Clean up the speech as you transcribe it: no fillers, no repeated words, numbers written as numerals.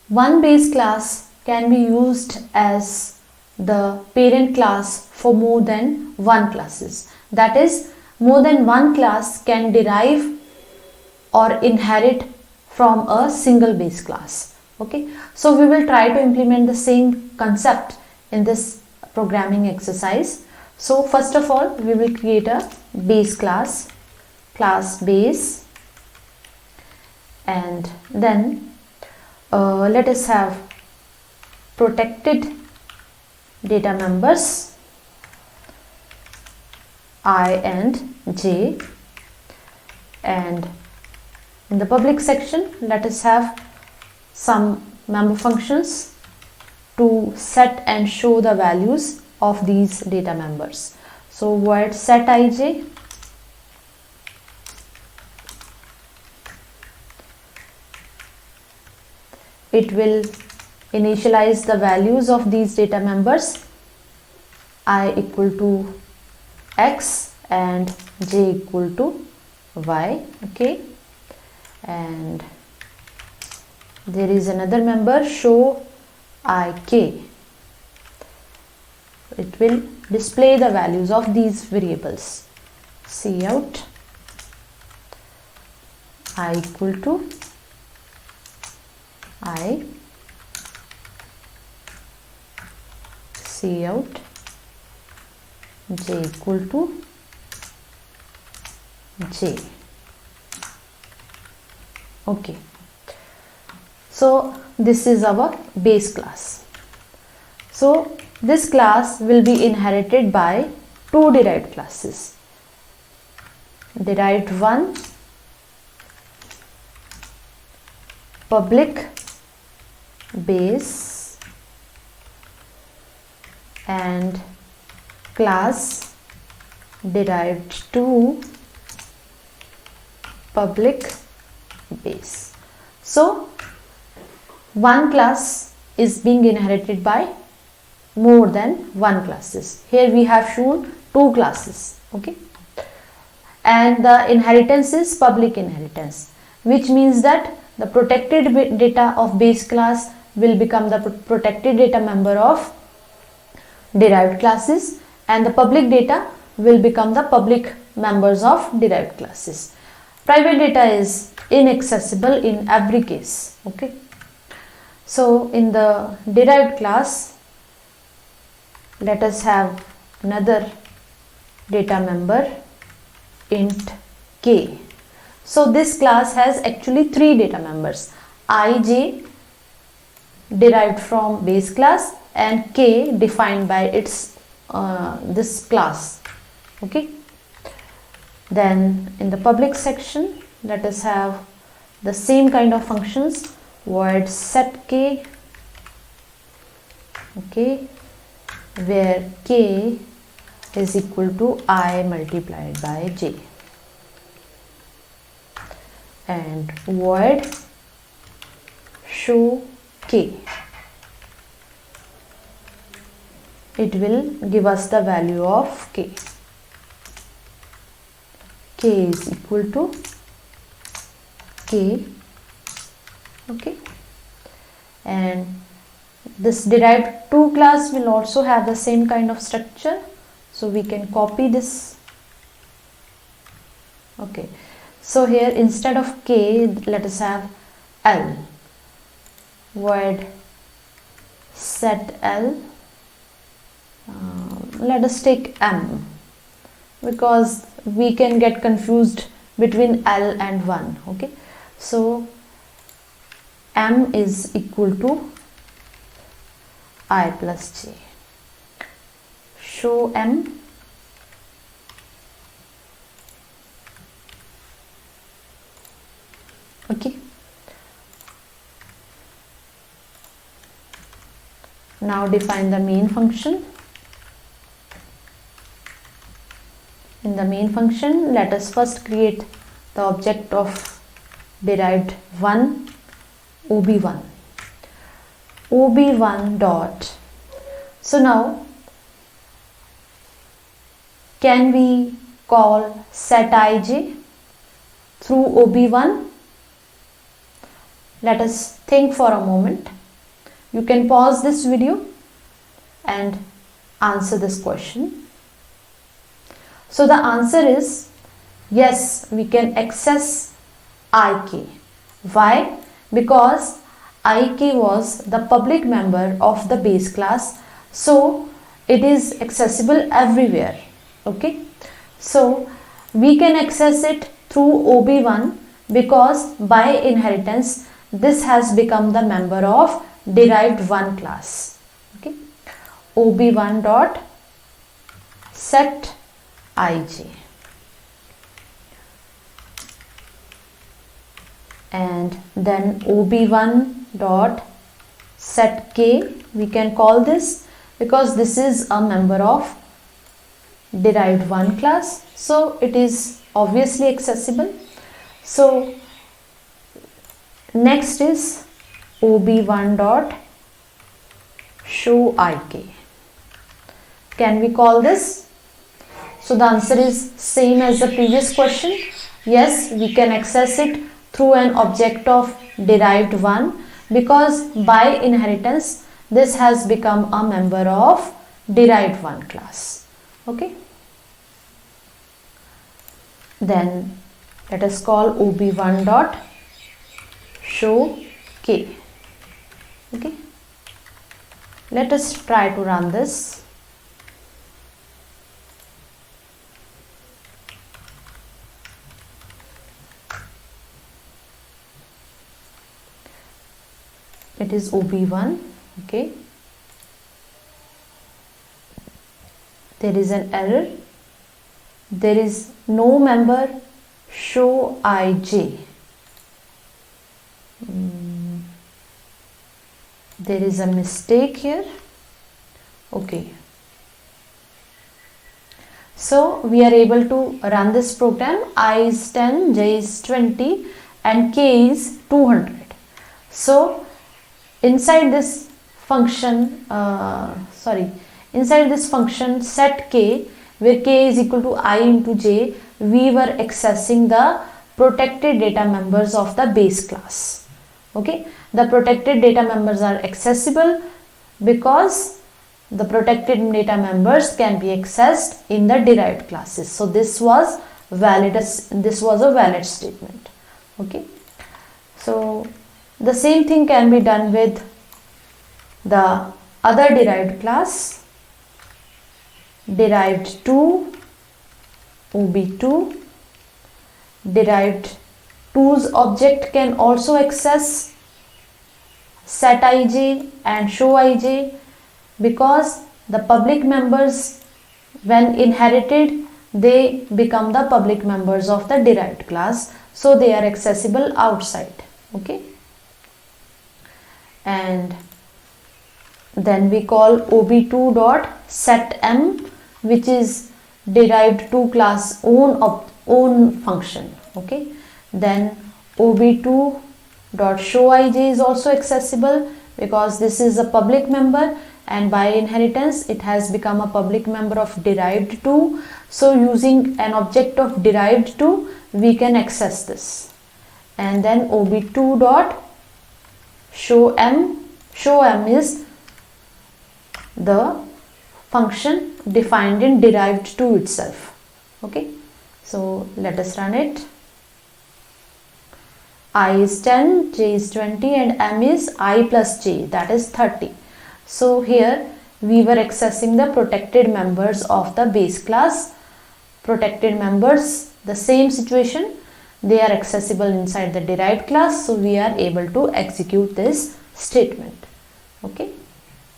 One base class can be used as the parent class for more than one classes. That is, more than one class can derive or inherit from a single base class. Okay, so we will try to implement the same concept in this programming exercise. So first of all, we will create a base class, class base, and then let us have protected data members I and j, and in the public section let us have some member functions to set and show the values of these data members. So void set ij, it will initialize the values of these data members I equal to x and j equal to y. Okay, and there is another member show ik. It will display the values of these variables. Cout I equal to I, cout j equal to j. Okay, so this is our base class. So this class will be inherited by two derived classes. Derived one, public base, and class derived two, public base. So one class is being inherited by more than one classes. Here we have shown two classes. Okay, and the inheritance is public inheritance, which means that the protected data of base class will become the protected data member of derived classes, and the public data will become the public members of derived classes. Private data is inaccessible in every case. Okay, so in the derived class, let us have another data member int k. So this class has actually three data members, ij derived from base class and k defined by its this class. Okay, then in the public section let us have the same kind of functions, void set k, okay, where k is equal to I multiplied by j, and void show k. It will give us the value of k. K is equal to k. Okay, and this derived two class will also have the same kind of structure, so we can copy this. Okay, so here instead of k let us have l, void set l. Let us take m, because we can get confused between l and 1. Okay, so m is equal to I plus j. Show m. Okay, now define the main function. In the main function, let us first create the object of derived 1, ob1. ob1 dot. So now can we call set ij through ob1? let us think for a moment. You can pause this video and answer this question. So the answer is yes, we can access IK. Why? Because IK was the public member of the base class, so it is accessible everywhere. Okay, so we can access it through OB1 because by inheritance this has become the member of derived 1 class. Okay, OB1 dot set IJ, and then OB1 dot set K, we can call this because this is a member of derived 1 class, so it is obviously accessible. So next is OB1 dot show IK. Can we call this? So the answer is same as the previous question. Yes, we can access it through an object of derived 1 because by inheritance this has become a member of derived 1 class. Okay, then let us call OB1 dot show K. Okay, let us try to run this. It is OB1. Okay, there is an error. There is no member show IJ. There is a mistake here. Okay, so we are able to run this program. I is 10, J is 20 and K is 200. So inside this function set K, where K is equal to I into J, we were accessing the protected data members of the base class. Okay, the protected data members are accessible because the protected data members can be accessed in the derived classes. So this was a valid statement. Okay, so the same thing can be done with the other derived class, derived 2, OB2. Derived 2's object can also access set IJ and show IJ because the public members, when inherited, they become the public members of the derived class, so they are accessible outside. Okay, and then we call OB2 dot set M, which is derived 2 class own function. Okay, then OB2 dot show IJ is also accessible because this is a public member and by inheritance it has become a public member of derived 2. So using an object of derived 2 we can access this. And then OB2 dot show M is the function defined in derived 2 itself. Okay, so let us run it. I is 10, J is 20 and M is I plus J, that is 30. So here we were accessing the protected members of the base class. Protected members, the same situation, they are accessible inside the derived class, so we are able to execute this statement. Okay.